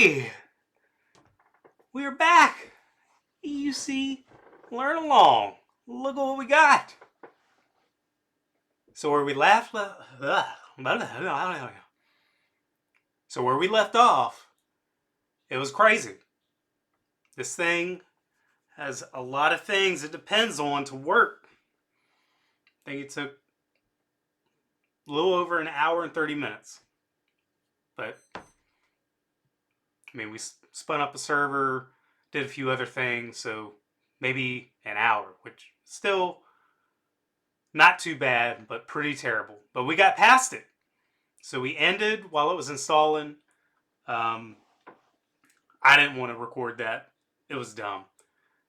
Hey, we're back. EUC Learn Along. Look at what we got. So where we left off, it was crazy. This thing has a lot of things it depends on to work. I think it took a little over an hour and 30 minutes. But, I mean, we spun up a server, did a few other things, so maybe an hour, which still not too bad, but pretty terrible. But we got past it. So we ended while it was installing. I didn't want to record that. It was dumb.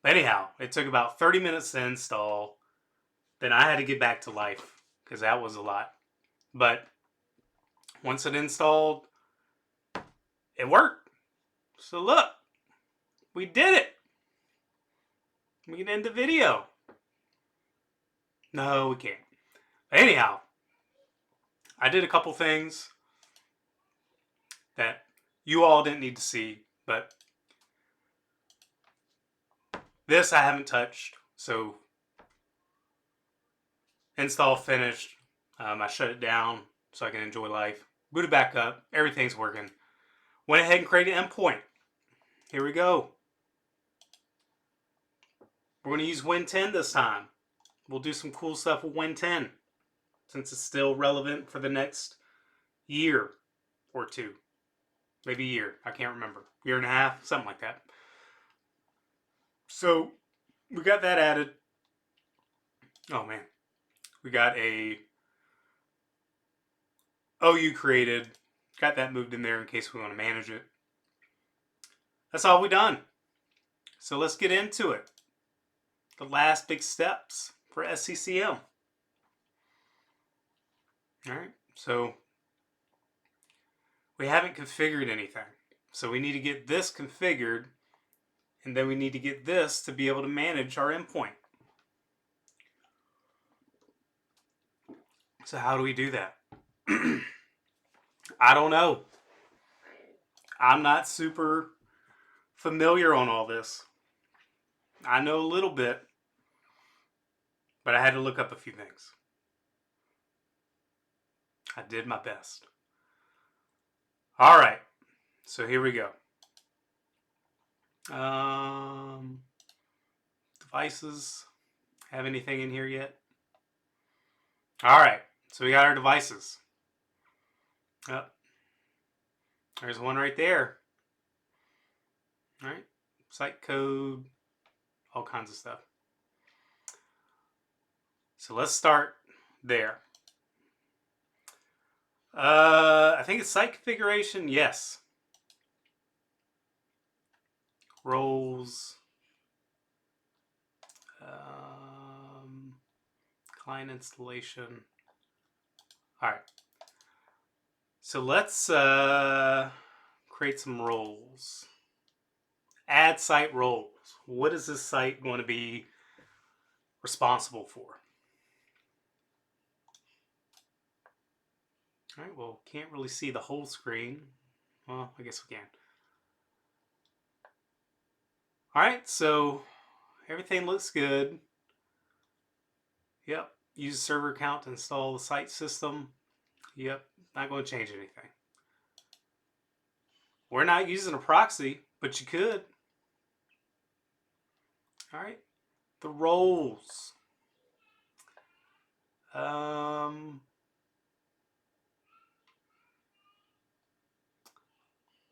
But anyhow, it took about 30 minutes to install. Then I had to get back to life because that was a lot. But once it installed, it worked. So look, we did it. We can end the video. No, we can't. But anyhow, I did a couple things that you all didn't need to see, but this I haven't touched. So install finished. I shut it down so I can enjoy life. Boot it back up. Everything's working. Went ahead and created an endpoint. Here we go. We're going to use Win 10 this time. We'll do some cool stuff with Win 10 since it's still relevant for the next year or two. Maybe a year. I can't remember. Year and a half. Something like that. So we got that added. Oh man. We got a OU created. Got that moved in there in case we want to manage it. That's all we done. So let's get into it. The last big steps for SCCM. Alright, so we haven't configured anything. So we need to get this configured, and then we need to get this to be able to manage our endpoint. So how do we do that? I don't know. I'm not super familiar on all this. I know a little bit, but I had to look up a few things. I did my best. All right, so here we go. Devices. Have anything in here yet? All right, so we got our devices. Oh, there's one right there. All right, site code, all kinds of stuff. So let's start there. I think it's site configuration. Yes. Roles. Client installation. All right. So let's create some roles. Add site roles. What is this site going to be responsible for? All right, well, can't really see the whole screen. Well, I guess we can. All right, so everything looks good. Yep, use server account to install the site system. Yep, not going to change anything. We're not using a proxy, but you could. All right, the roles.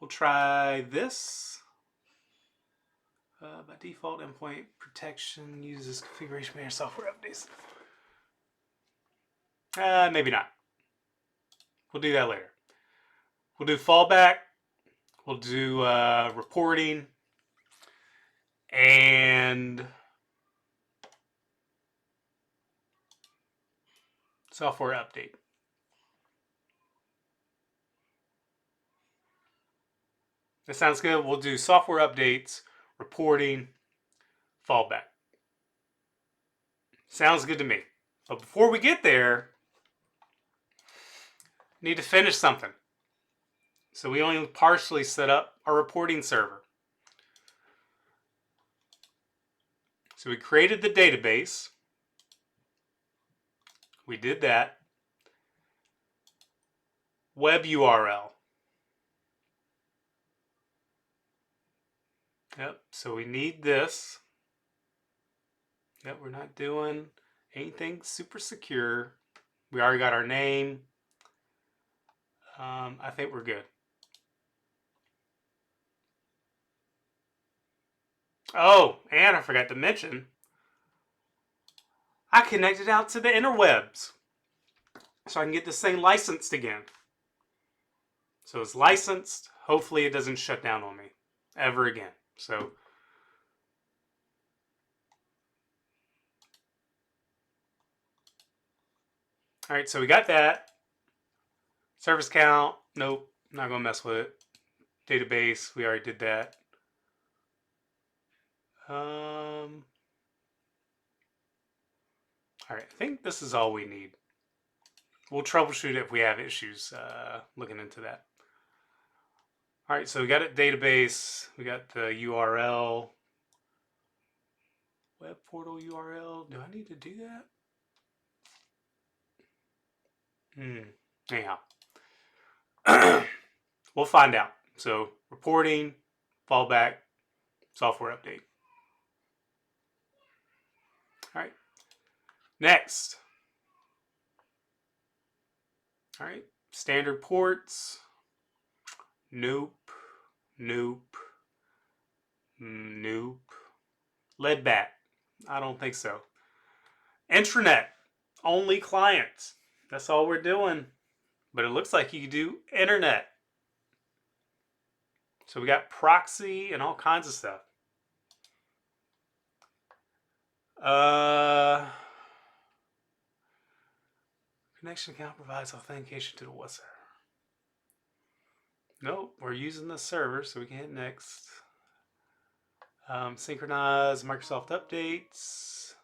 We'll try this. By default, endpoint protection uses configuration manager software updates. Maybe not. We'll do that later. We'll do fallback. We'll do reporting. And software update. That sounds good. We'll do software updates, reporting, fallback. Sounds good to me. But before we get there, need to finish something. So we only partially set up our reporting server. So we created the database. We did that. Web URL. Yep, so we need this. Yep, we're not doing anything super secure. We already got our name. I think we're good. Oh, and I forgot to mention, I connected out to the interwebs so I can get this thing licensed again. So it's licensed. Hopefully it doesn't shut down on me ever again. So all right, so we got that. Service count, nope, not gonna mess with it. Database, we already did that. All right, I think this is all we need. We'll troubleshoot if we have issues looking into that. All right, so we got a database. We got the URL. Web portal URL. Do I need to do that? Anyhow, we'll find out. So reporting, fallback, software update. All right. Next. All right. Standard ports. Nope. Nope. Nope. Lead back. I don't think so. Intranet. Only clients. That's all we're doing. But it looks like you can do internet. So we got proxy and all kinds of stuff. Connection account provides authentication to the web server. Nope, we're using the server, so we can hit next. Synchronize Microsoft updates.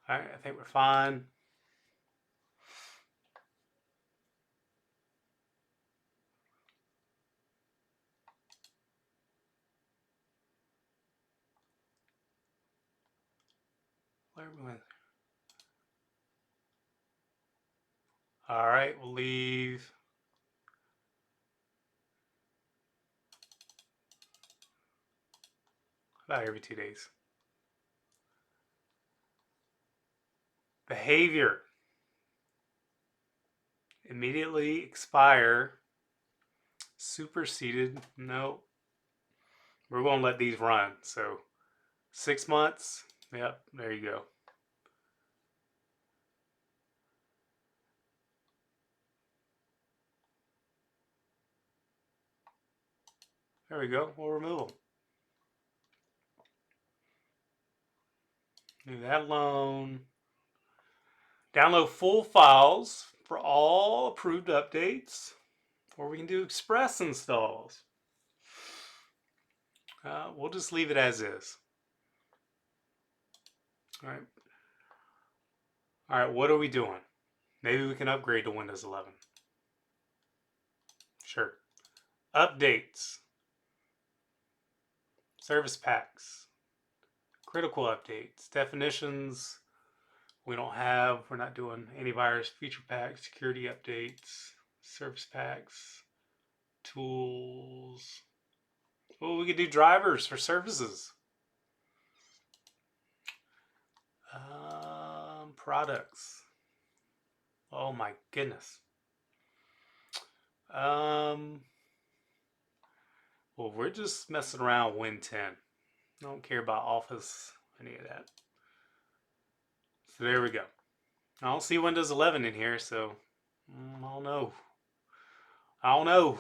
All right, I think we're fine. Where we went? All right, we'll leave. About every 2 days. Behavior. Immediately expire. Superseded. Nope. We're going to let these run. So 6 months. Yep, there you go. There we go. We'll remove them. Leave that alone. Download full files for all approved updates, or we can do express installs. We'll just leave it as is. All right. All right, what are we doing? Maybe we can upgrade to Windows 11. Sure. Updates. Service packs. Critical updates. Definitions. We don't have. We're not doing antivirus feature packs, security updates, service packs, tools. Well, we could do drivers for services. Products. Oh my goodness. Well, we're just messing around with Win 10. I don't care about Office, any of that. So there we go. I don't see Windows 11 in here, so I don't know. I don't know.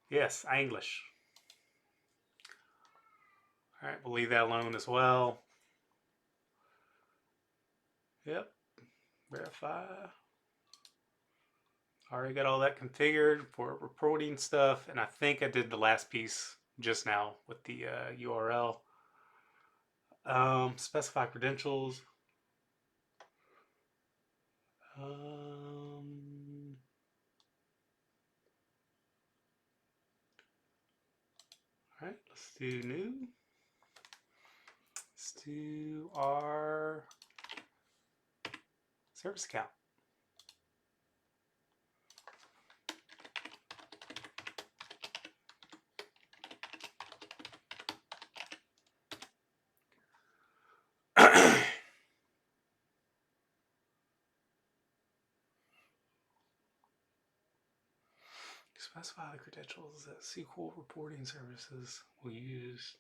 Yes, English. All right, we'll leave that alone as well. Yep. Verify. Already got all that configured for reporting stuff, and I think I did the last piece just now with the URL. Specify credentials. All right, let's do new. Let's do our service account. Specify the credentials that SQL reporting services will use.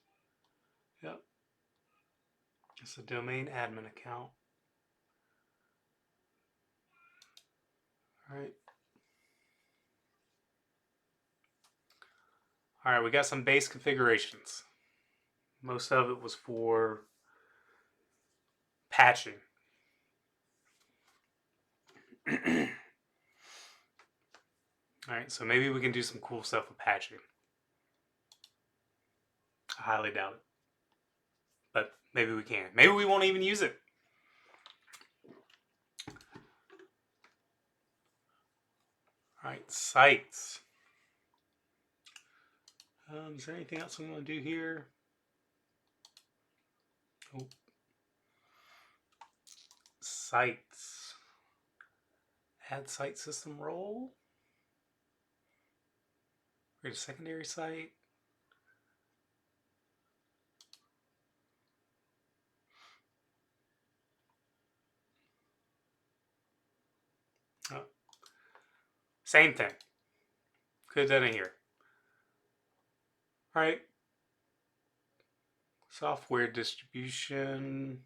Yep. It's a domain admin account. All right. All right, we got some base configurations. Most of it was for patching. All right, so maybe we can do some cool stuff with patching. I highly doubt it. But maybe we can. Maybe we won't even use it. All right, sites. Is there anything else we want to do here? Oh. Sites. Add site system role. Create a secondary site. Oh. Same thing. Could have done it here. All right. Software distribution.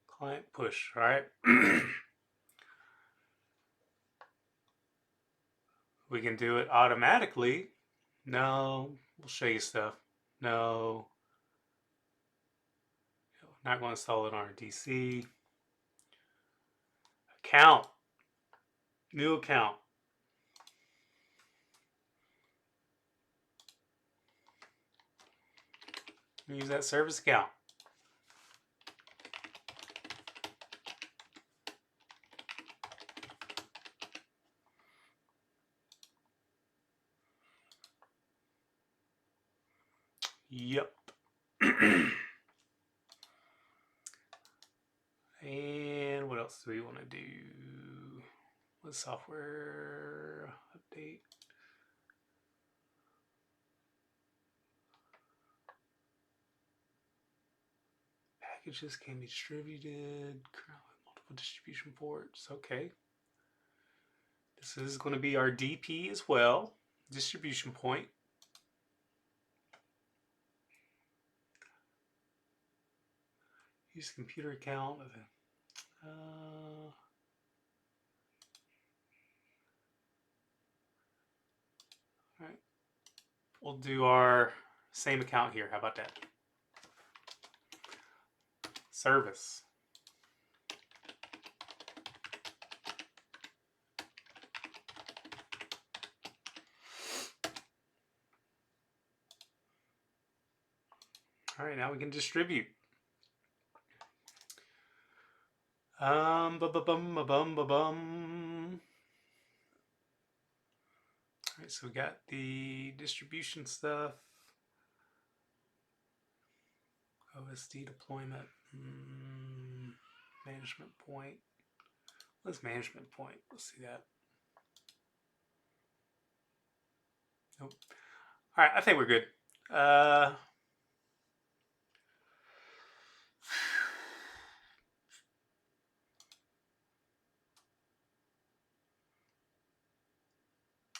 Client push. All right. We can do it automatically. No. We'll show you stuff. No. Not going to install it on our DC. Account. New account. Use that service account. Yep. And what else do we want to do? With software update. Packages can be distributed. Currently multiple distribution ports. Okay. This is going to be our DP as well. Distribution point. Use computer account. All right. We'll do our same account here. How about that? Service. All right, now we can distribute. Ba ba bum ba bum ba bum. All right, so we got the distribution stuff. OSD deployment. Management point. What's management point? Let's see that. Nope. All right, I think we're good.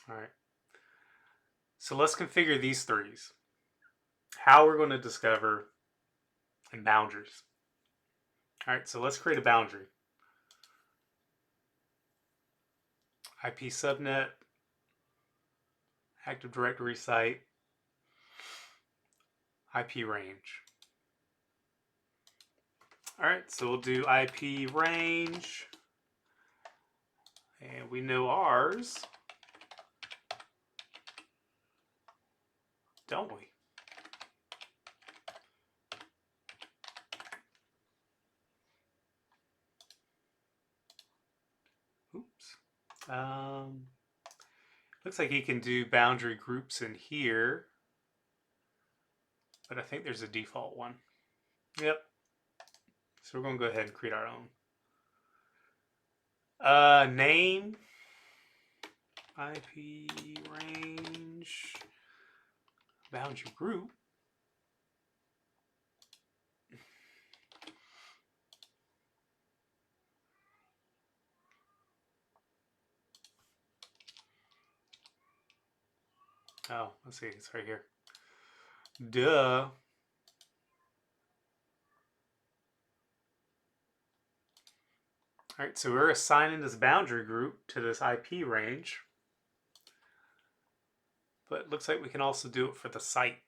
All right. So let's configure these threes. How we're going to discover and boundaries. All right, so let's create a boundary. IP subnet, Active Directory site, IP range. All right, so we'll do IP range, and we know ours, don't we? Looks like he can do boundary groups in here, but I think there's a default one. Yep. So we're going to go ahead and create our own. Name, IP range, boundary group. Oh, let's see, it's right here. Duh. All right, so we're assigning this boundary group to this IP range, but it looks like we can also do it for the site.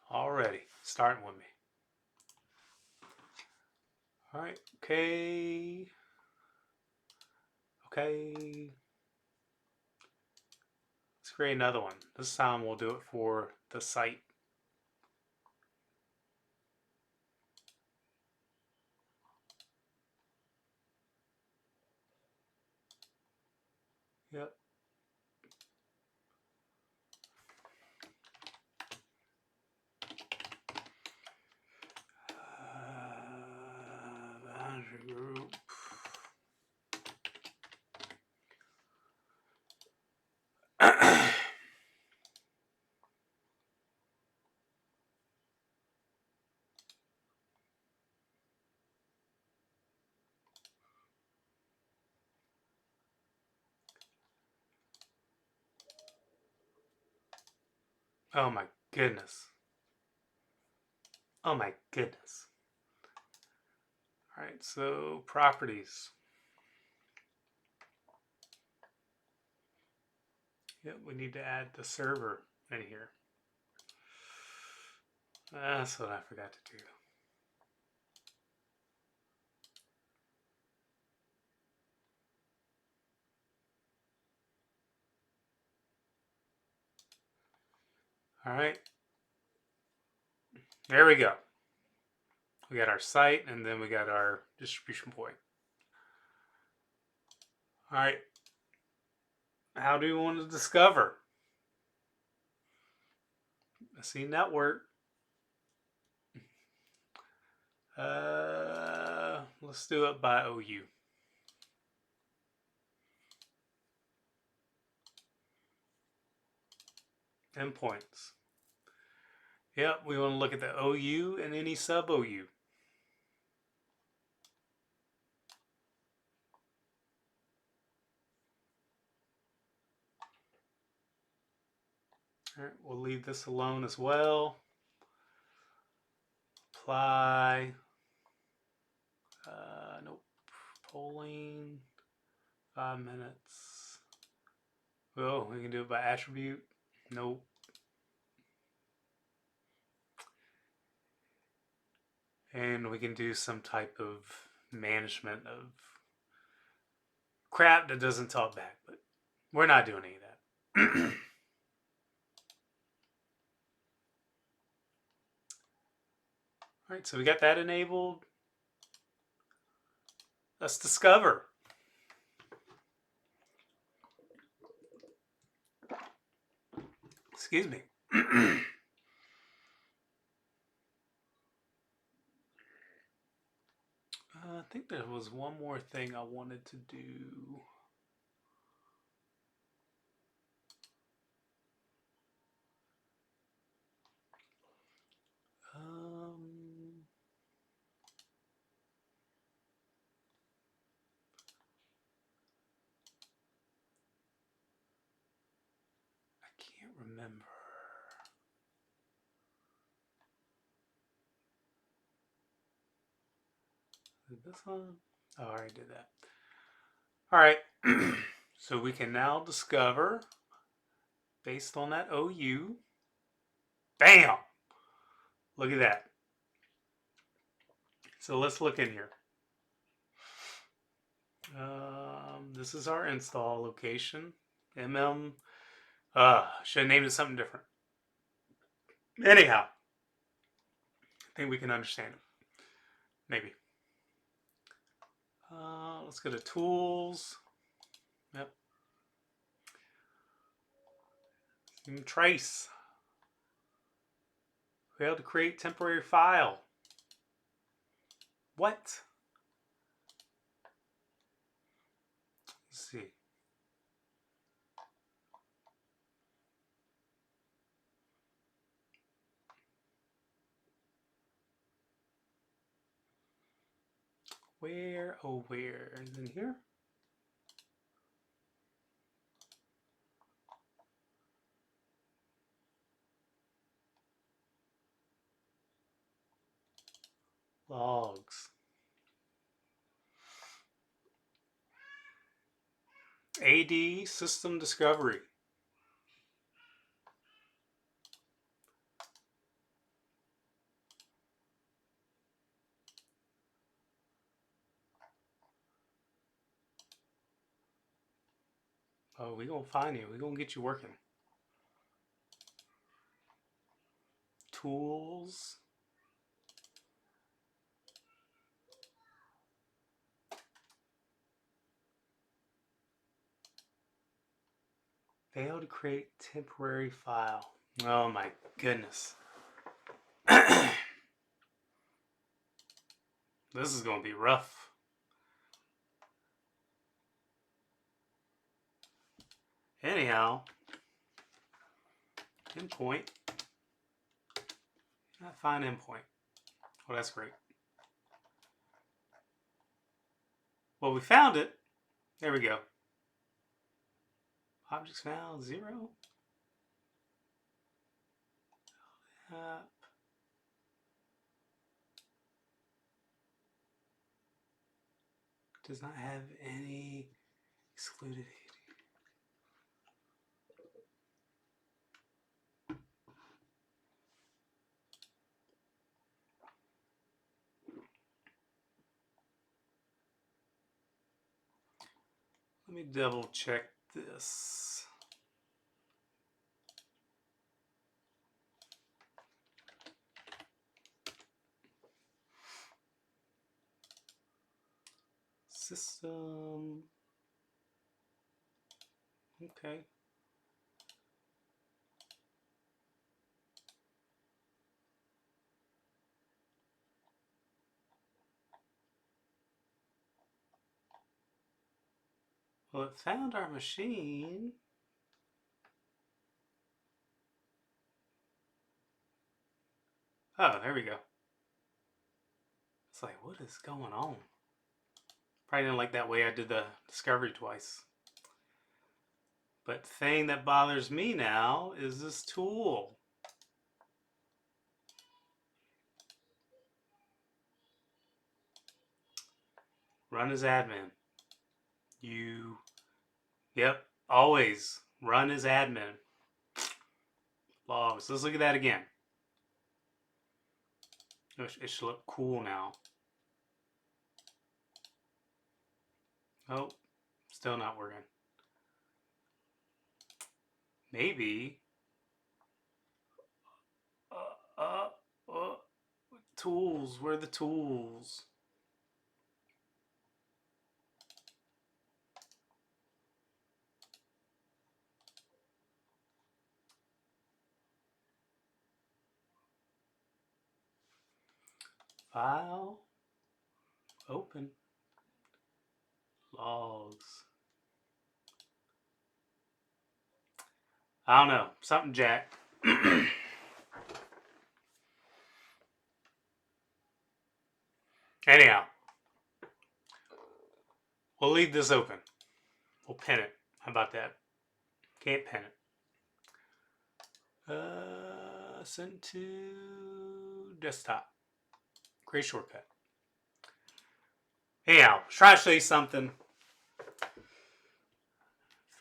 Already, starting with me. All right, okay. Okay. Let's create another one. This time we'll do it for the site. Yep. Boundary group. Oh my goodness. Oh my goodness. All right, so properties. Yep, we need to add the server in here. That's what I forgot to do. All right. There we go. We got our site and then we got our distribution point. All right. How do you want to discover? See network. Let's do it by OU. Endpoints. Yep, we want to look at the OU and any sub OU. All right, we'll leave this alone as well. Apply. Nope. Polling. 5 minutes. Oh, we can do it by attribute. Nope. And we can do some type of management of crap that doesn't talk back, but we're not doing any of that. All right, so we got that enabled. Let's discover. Excuse me. I think there was one more thing I wanted to do. I can't remember. Is this one? Oh, I already did that. All right. So we can now discover based on that OU. Bam! Look at that. So let's look in here. this is our install location. MM. Should have named it something different. Anyhow, I think we can understand it. Maybe. Let's go to tools. Yep. Trace. Failed to create temporary file. What? Let's see. Where? Oh, where? Is it here? Logs. AD system discovery. Oh, we're going to find you. We're going to get you working. Tools. Fail to create temporary file. Oh my goodness. This is going to be rough. Anyhow, endpoint. Not find endpoint. Oh, that's great. Well, we found it. There we go. Objects found 0. Does not have any excluded. Let me double check this. System. Okay. Well, it found our machine. Oh, there we go. It's like, what is going on? Probably didn't like that way I did the discovery twice. But the thing that bothers me now is this tool. Run as admin. Yep, always run as admin. Logs. Let's look at that again. It should look cool now. Oh, still not working. Maybe. Tools. Where are the tools? File. Open. Logs. I don't know. Something jacked. Anyhow, we'll leave this open. We'll pin it. How about that? Can't pin it. Send to desktop. Create shortcut. Anyhow, try to show you something.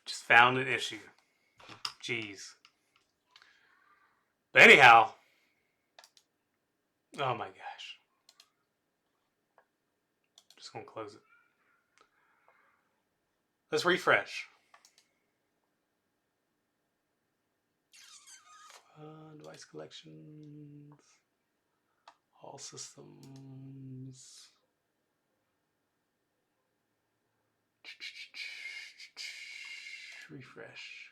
Just found an issue. Jeez. But anyhow, oh my gosh. Just gonna close it. Let's refresh. Device collections, all systems. Refresh.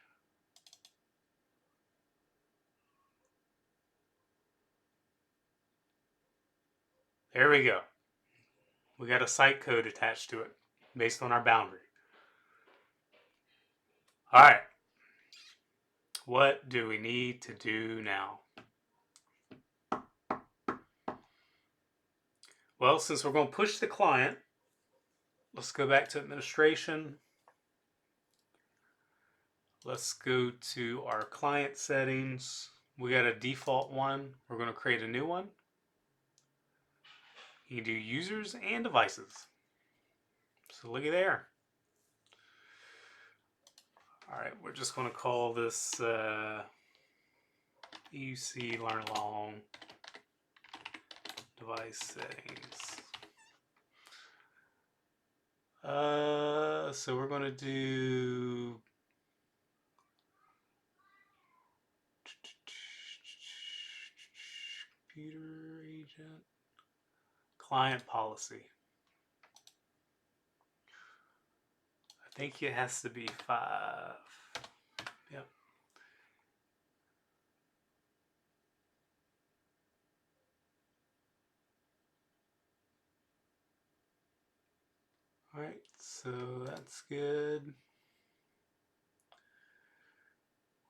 There we go. We got a site code attached to it based on our boundary. All right. What do we need to do now? Well, since we're going to push the client, let's go back to administration. Let's go to our client settings. We got a default one. We're going to create a new one. You can do users and devices. So looky there. All right, we're just going to call this EUC learn along device settings. So we're going to do computer agent client policy. I think it has to be 5. Yep. All right, so that's good.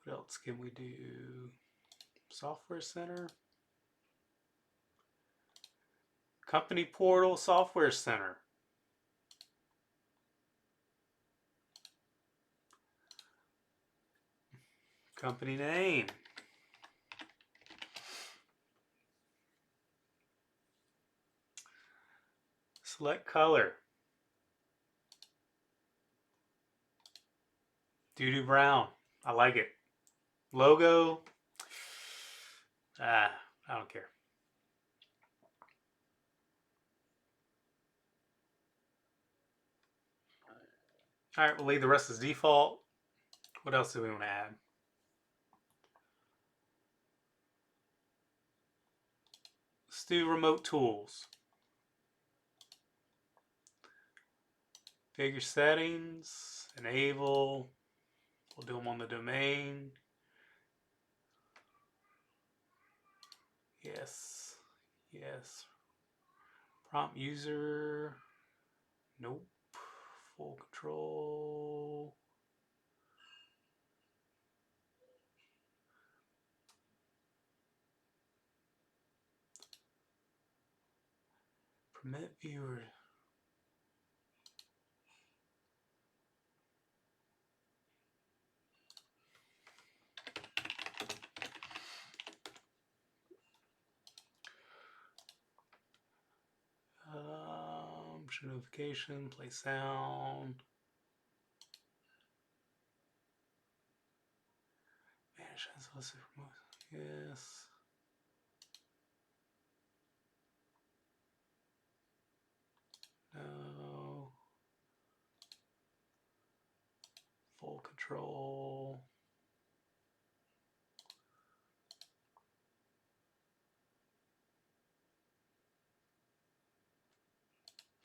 What else can we do? Software Center. Company Portal Software Center. Company name. Select color. Doo-doo brown. I like it. Logo. I don't care. All right, we'll leave the rest as default. What else do we want to add? Let's do remote tools. Figure settings, enable. We'll do them on the domain. Yes, yes. Prompt user. Nope. Full control. Permit viewer. Show notification, play sound. Manage unsolicited promotion. Yes. No. Full control.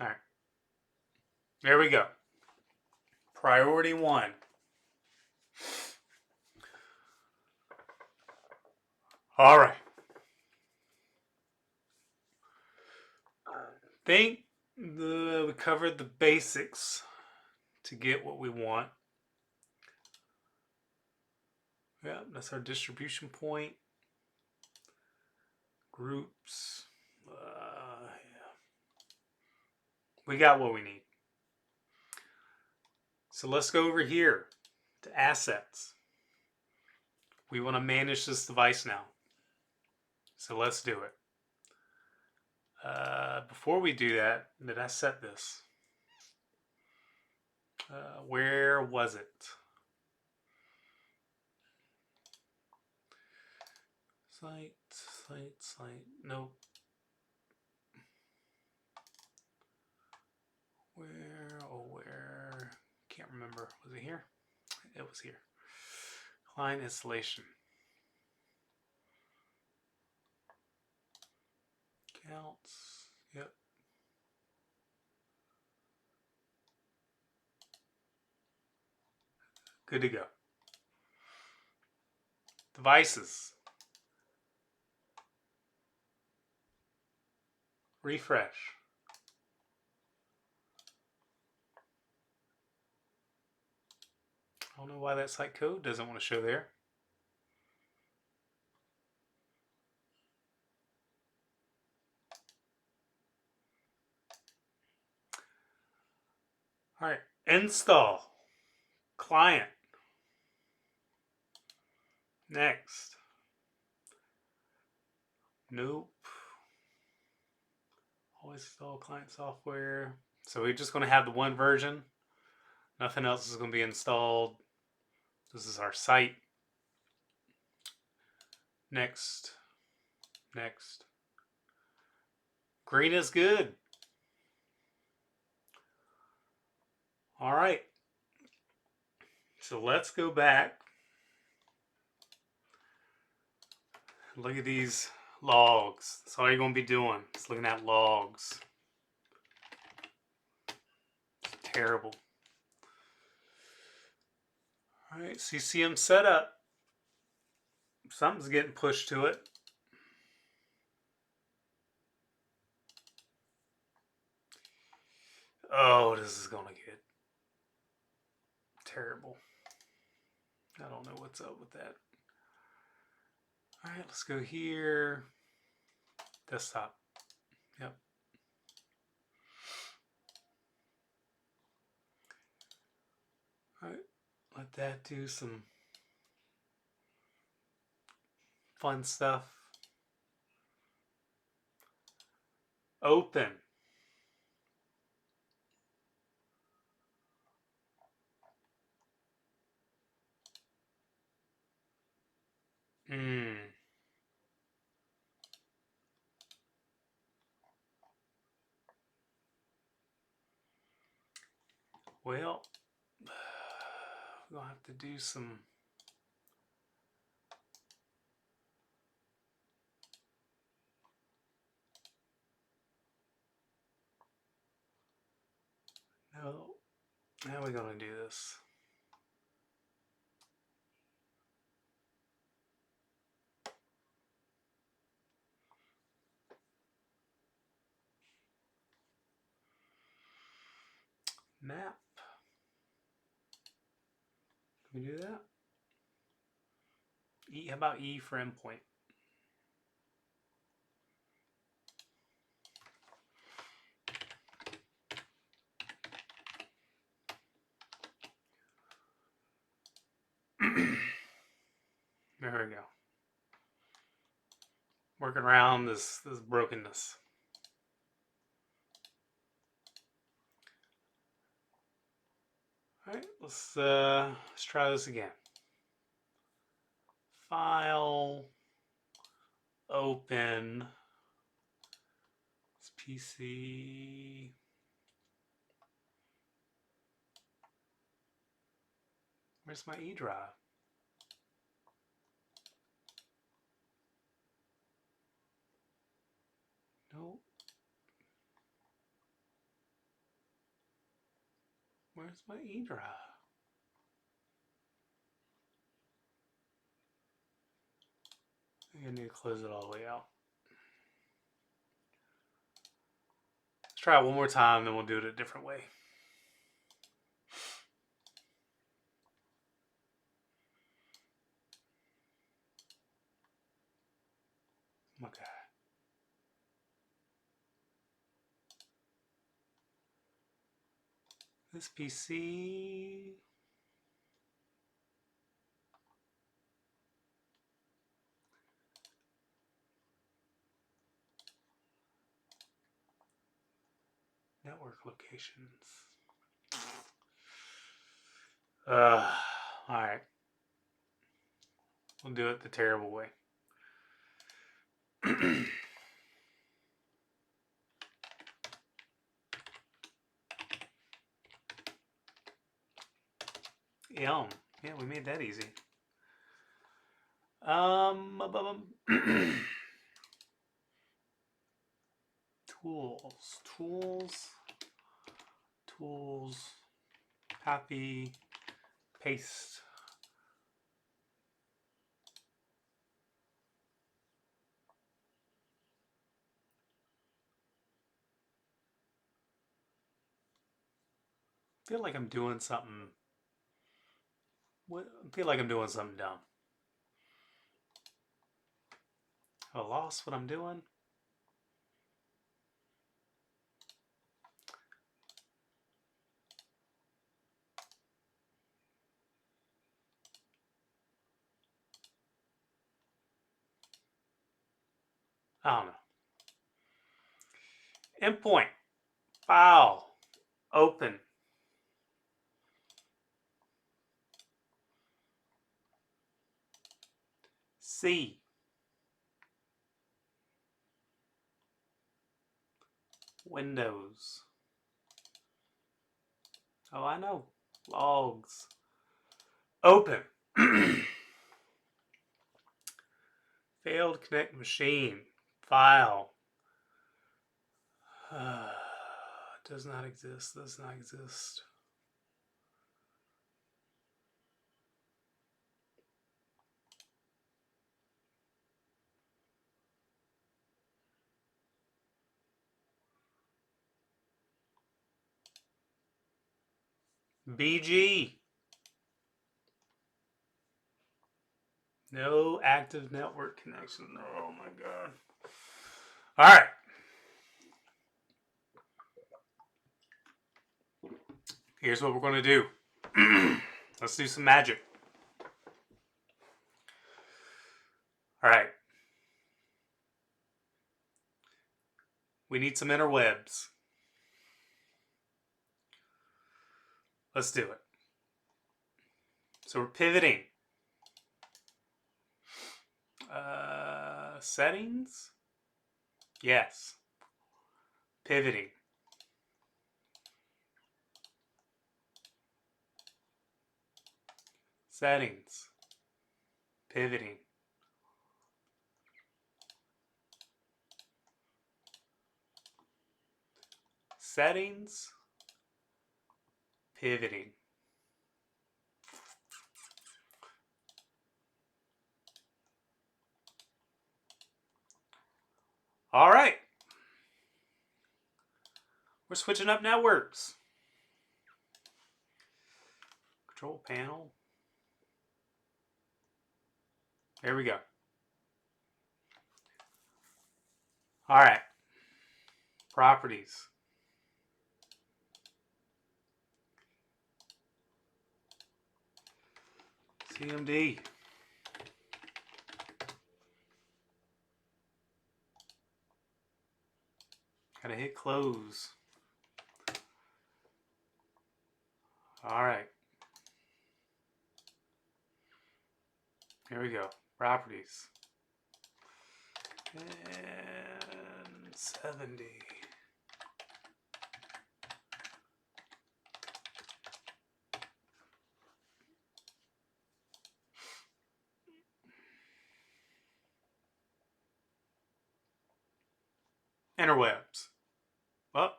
All right. There we go. Priority 1. All right. Think we covered the basics to get what we want. Yeah, that's our distribution point. Groups. Yeah. We got what we need. So let's go over here to assets. We want to manage this device now. So let's do it. Before we do that, did I set this? Where was it? Site. Nope. Where? Can't remember. it here? It was here. Client installation. Counts. Yep. Good to go. Devices. Refresh. I don't know why that site code doesn't want to show there. All right, install client. Next. Nope. Always install client software. So we're just going to have the one version. Nothing else is going to be installed. This is our site. Next. Next. Green is good. All right. So let's go back. Look at these logs. That's all you're going to be doing. Just looking at logs. It's terrible. All right, CCM setup. Something's getting pushed to it. Oh, this is going to get terrible. I don't know what's up with that. All right, let's go here. Desktop. Yep. All right, let that do some fun stuff. Open. Well, we're going to have to do some. No, how are we going to do this? Map. Can we do that? E, how about E for endpoint? There we go. Working around this brokenness. All right, let's try this again. File, open, it's PC. Where's my E drive? Nope. Where's my E drive? I need to close it all the way out. Let's try it one more time, then we'll do it a different way. Okay. This PC. Network locations. Alright. We'll do it the terrible way. MCM. Yeah, we made that easy. Tools, copy, paste. I feel like I'm doing something. I feel like I'm doing something dumb. I lost what I'm doing. I don't know. Endpoint. File. Open. C. Windows. Oh, I know. Logs. Open. Failed connect machine. File. Does not exist. Does not exist. BG. No active network connection. Oh my god. All right. Here's what we're going to do. Let's do some magic. All right. We need some interwebs. Let's do it. So we're pivoting. Settings? Yes. Pivoting. Settings. Pivoting. Settings. Pivoting. All right. We're switching up networks. Control panel. There we go. All right. Properties. CMD. Gotta hit close. All right. Here we go. Properties. And 70. Interwebs. Oh.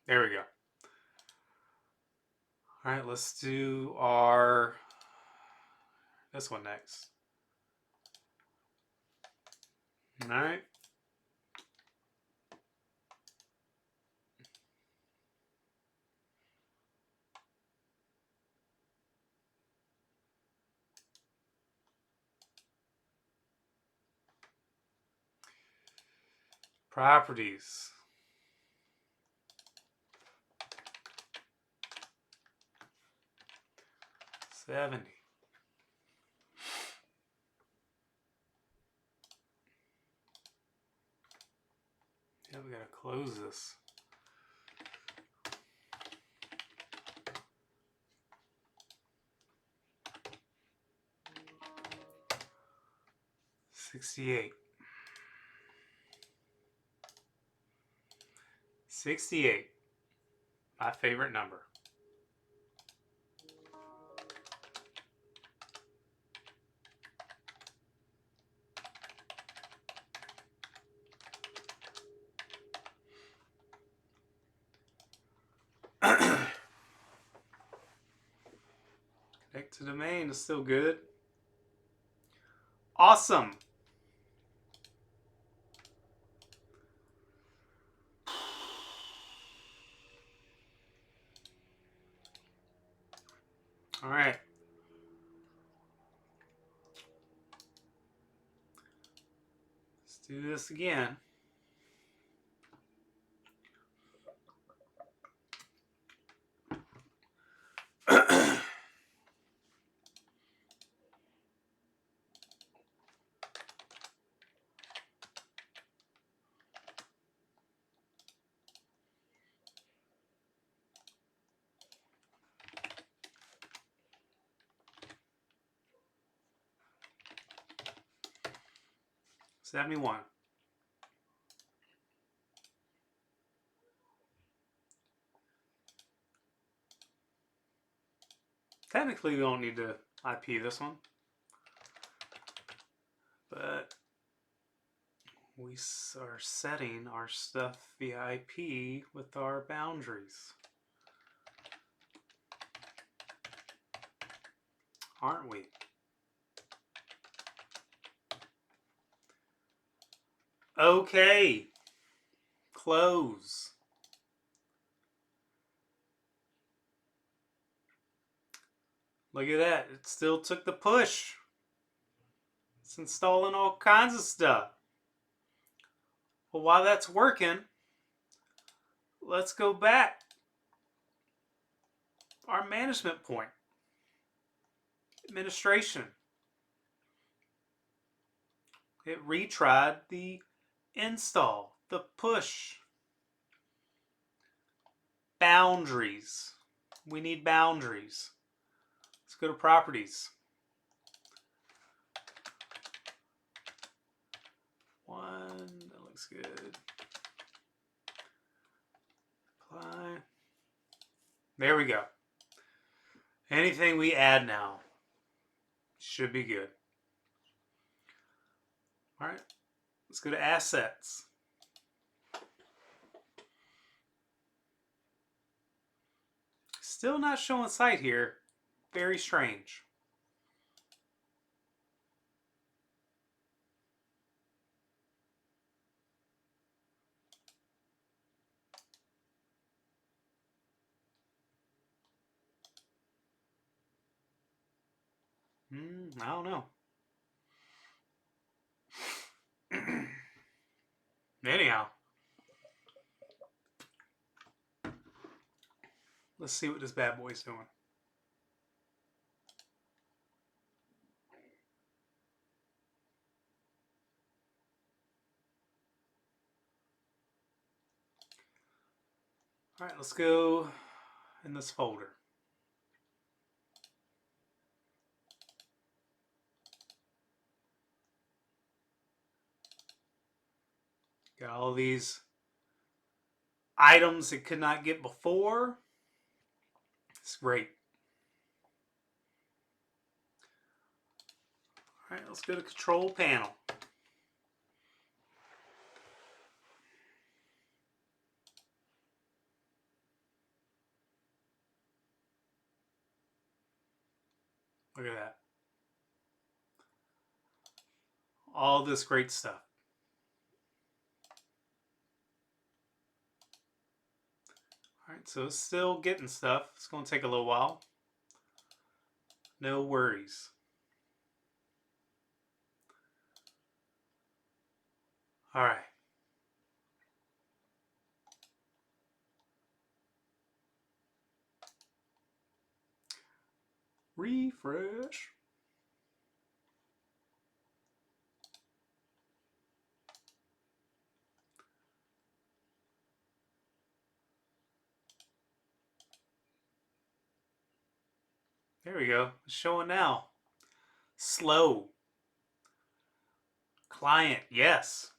There we go. All right, let's do this one next. All right. Properties. $70. Yeah, we gotta close this. $68. $68. My favorite number. Connect to domain is still good. Awesome. All right. Let's do this again. $71. Technically, we don't need to IP this one, but we are setting our stuff via IP with our boundaries, aren't we? Okay. Close. Look at that. It still took the push. It's installing all kinds of stuff. Well, while that's working, let's go back. Our management point. Administration. It retried the install, the push. Boundaries. We need boundaries. Let's go to properties. One, that looks good. Apply. There we go. Anything we add now should be good. All right, let's go to assets. Still not showing site here. Very strange. I don't know. Anyhow, let's see what this bad boy's doing. All right, let's go in this folder. Got all these items it could not get before. It's great. All right, let's go to control panel. Look at that. All this great stuff. All right, so it's still getting stuff. It's going to take a little while. No worries. All right. Refresh. There we go. It's showing now. Slow. Client, yes.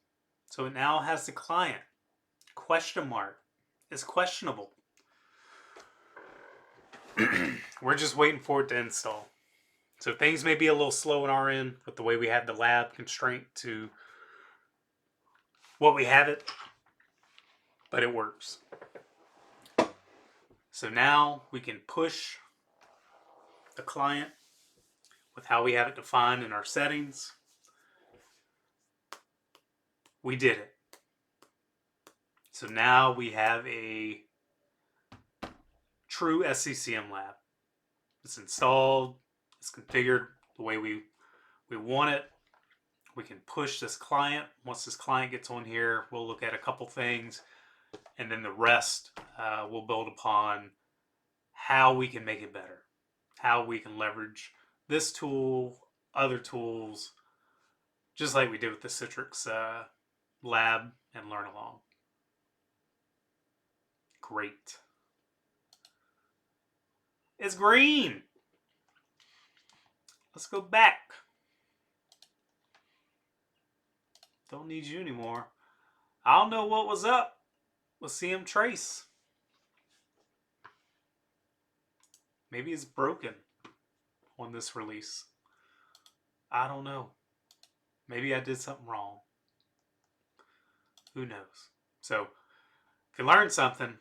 So it now has the client. Question mark. It's questionable. we're just waiting for it to install. So things may be a little slow on our end with the way we have the lab constraint to what we have it, but it works. So now we can push the client with how we have it defined in our settings. We did it. So now we have a true SCCM lab. It's installed, it's configured the way we want it. We can push this client. Once this client gets on here, we'll look at a couple things, and then the rest we'll build upon how we can make it better, how we can leverage this tool, other tools, just like we did with the Citrix lab and Learn Along. Great. It's green. Let's go back. Don't need you anymore. I don't know what was up with CM Trace. Maybe it's broken on this release. I don't know. Maybe I did something wrong. Who knows? So, if you learned something,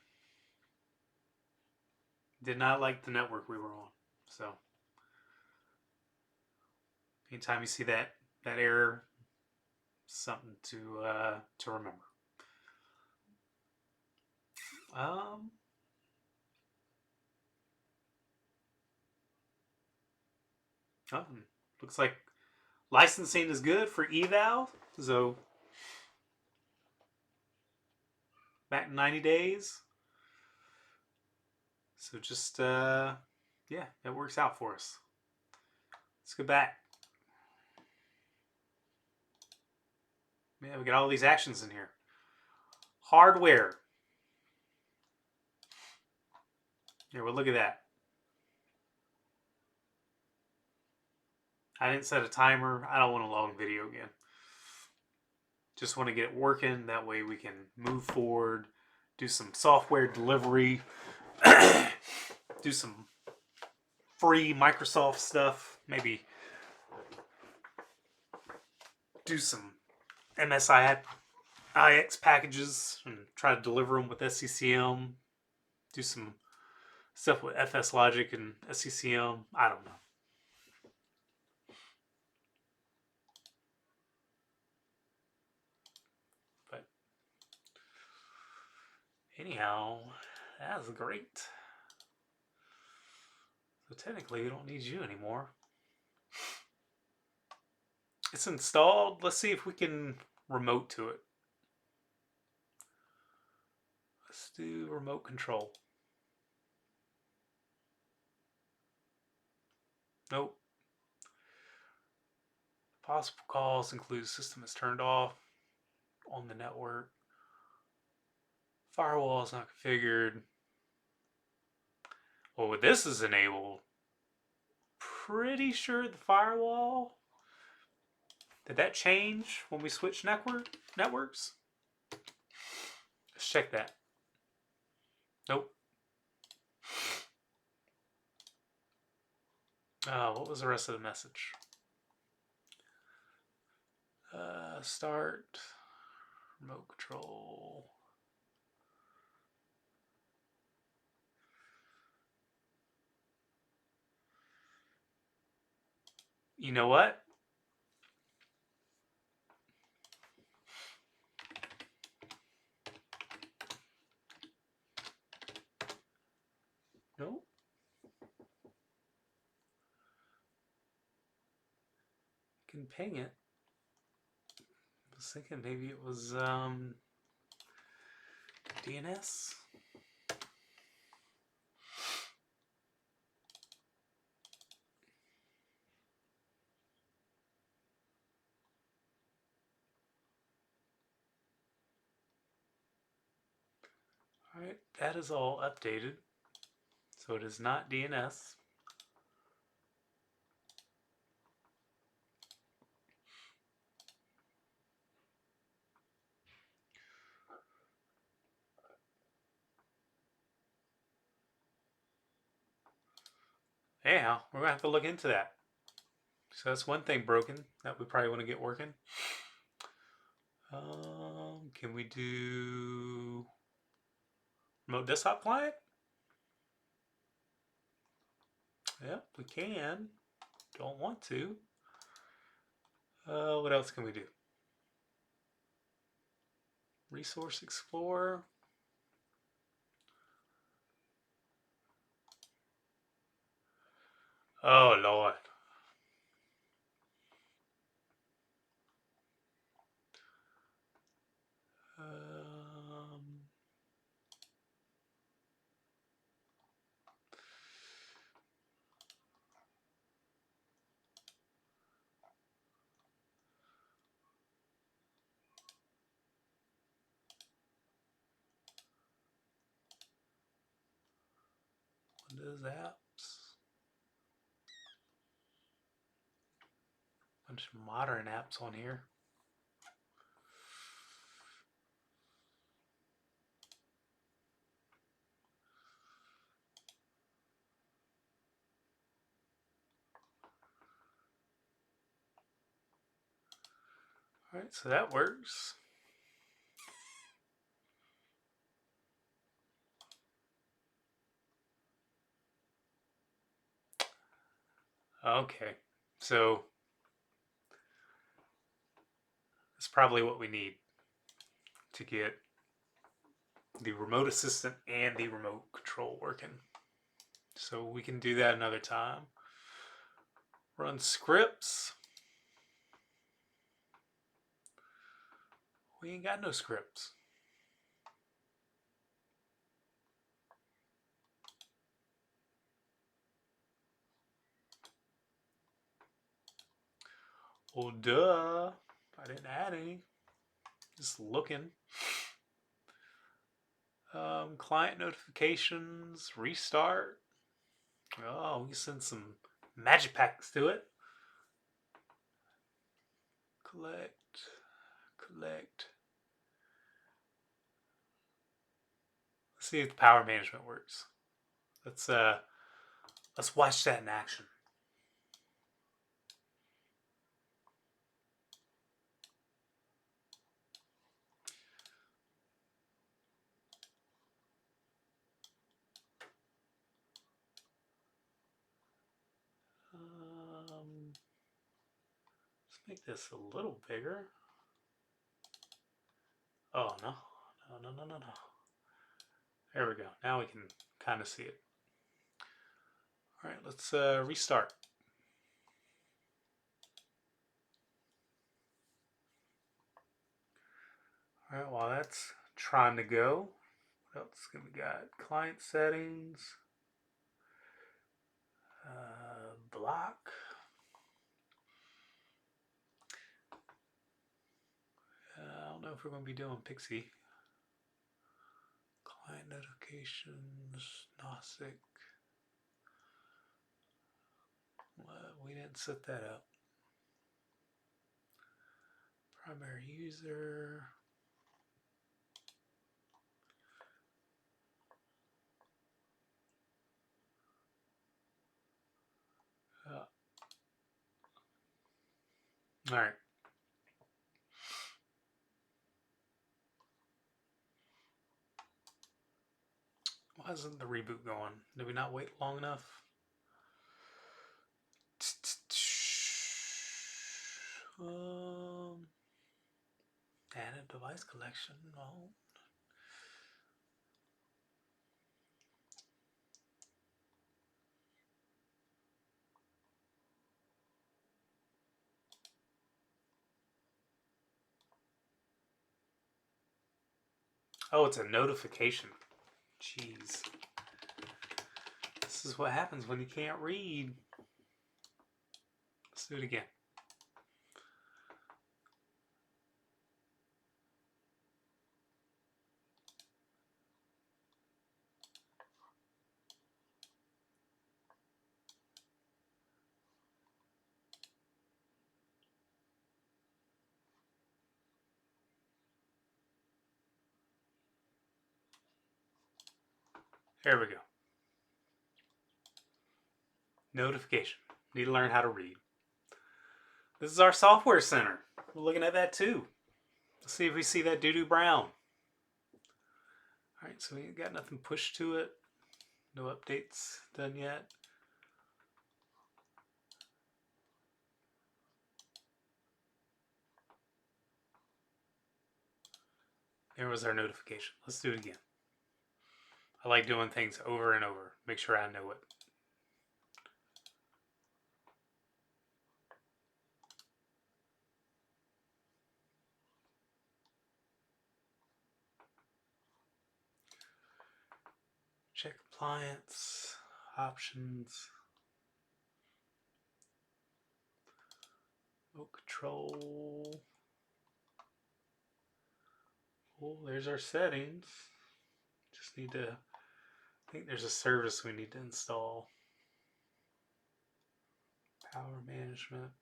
did not like the network we were on. So, anytime you see that error, something to remember. Looks like licensing is good for eval. So back 90 days. So just yeah, that works out for us. Let's go back. Yeah, we got all these actions in here. Hardware. Here, well, look at that. I didn't set a timer. I don't want a long video again. Just want to get it working. That way we can move forward, do some software delivery, do some free Microsoft stuff, maybe do some MSIX packages and try to deliver them with SCCM, do some stuff with FS Logic and SCCM. I don't know. But anyhow, that's great. So technically, we don't need you anymore. It's installed. Let's see if we can remote to it. Let's do remote control. Nope. Possible calls include system is turned off on the network. Firewall is not configured. Well, with this is enabled, pretty sure the firewall. Did that change when we switched networks? Let's check that. Nope. What was the rest of the message? Start remote control. You know what? Nope. You can ping it. I was thinking maybe it was DNS. Alright, that is all updated. So it is not DNS. Anyhow, we're gonna have to look into that. So that's one thing broken that we probably want to get working. Can we do remote desktop client? Yep, we can. Don't want to. What else can we do? Resource Explorer. Oh Lord. Um, Windows apps. Bunch of modern apps on here. Alright, so that works. Okay, so that's probably what we need to get the remote assistant and the remote control working. So we can do that another time. Run scripts. We ain't got no scripts. Well, duh. I didn't add any. Just looking. Client notifications, restart. Oh, we send some magic packs to it. Collect. Let's see if the power management works. Let's watch that in action. Let's make this a little bigger. Oh no. No. There we go. Now we can kind of see it. All right, let's restart. All right, while that's trying to go, what else can we got? Client settings, block. I don't know if we're going to be doing Pixie. Client notifications, Nostic. We didn't set that up. Primary user. All right. Why isn't the reboot going? Did we not wait long enough? Data device collection. No. Oh, it's a notification. Jeez. This is what happens when you can't read. Let's do it again. There we go. Notification. Need to learn how to read. This is our software center. We're looking at that too. Let's see if we see that doo-doo brown. Alright, so we ain't got nothing pushed to it. No updates done yet. There was our notification. Let's do it again. I like doing things over and over. Make sure I know it. Check compliance, options, remote control. Oh, there's our settings. Just need to, I think there's a service we need to install. Power management.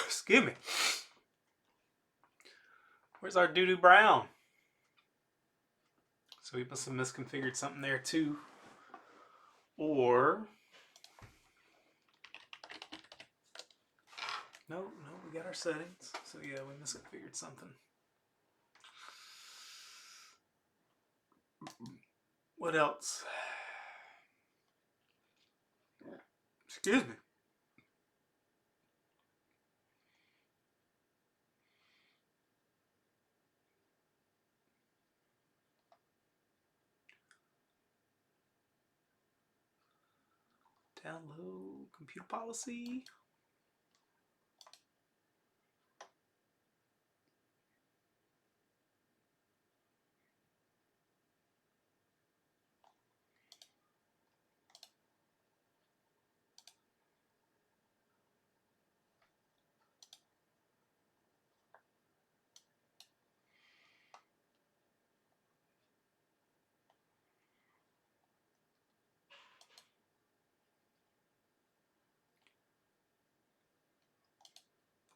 Excuse me. Where's our doo-doo brown? So we must have misconfigured something there too. Or, no, we got our settings. So yeah, we misconfigured something. What else? Excuse me. Download computer policy.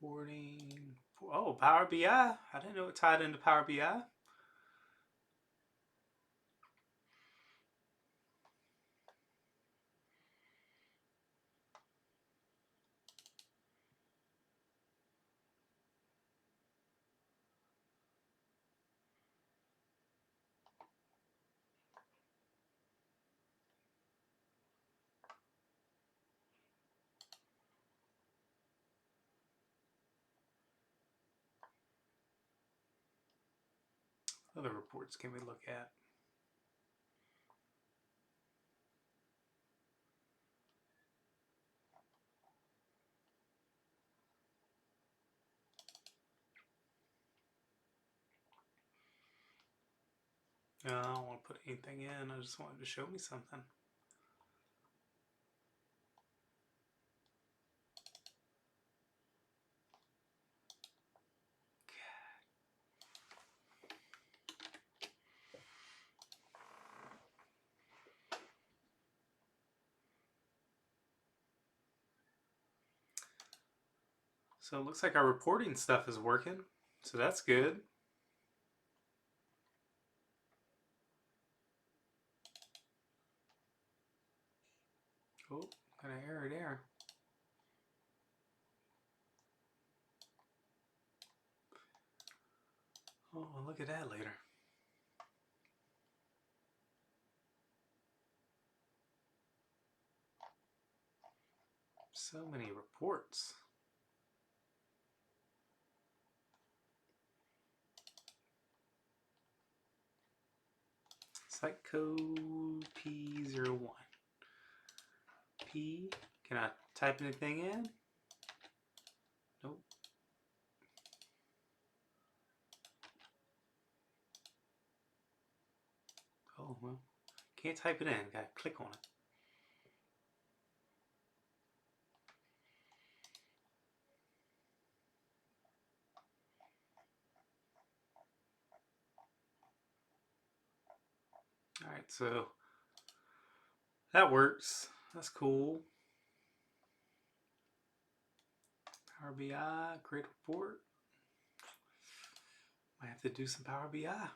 Reporting. Oh, Power BI. I didn't know it tied into Power BI. Other reports can we look at? I don't want to put anything in. I just wanted to show me something. So it looks like our reporting stuff is working. So that's good. Oh, got an error there. Oh, we'll look at that later. So many reports. Site code P01. P, can I type anything in? Nope. Oh, well, can't type it in. Gotta click on it. Alright, so that works. That's cool. Power BI, create report. Might have to do some Power BI. I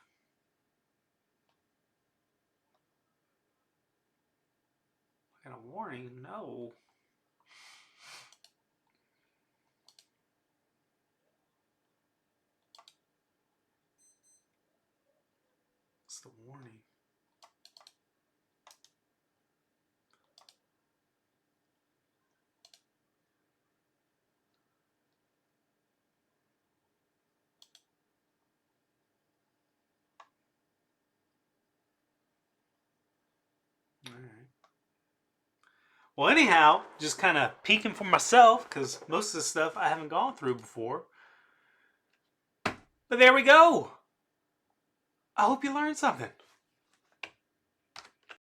got a warning. No. What's the warning? All right. Well, anyhow, just kind of peeking for myself because most of the stuff I haven't gone through before. But there we go. I hope you learned something.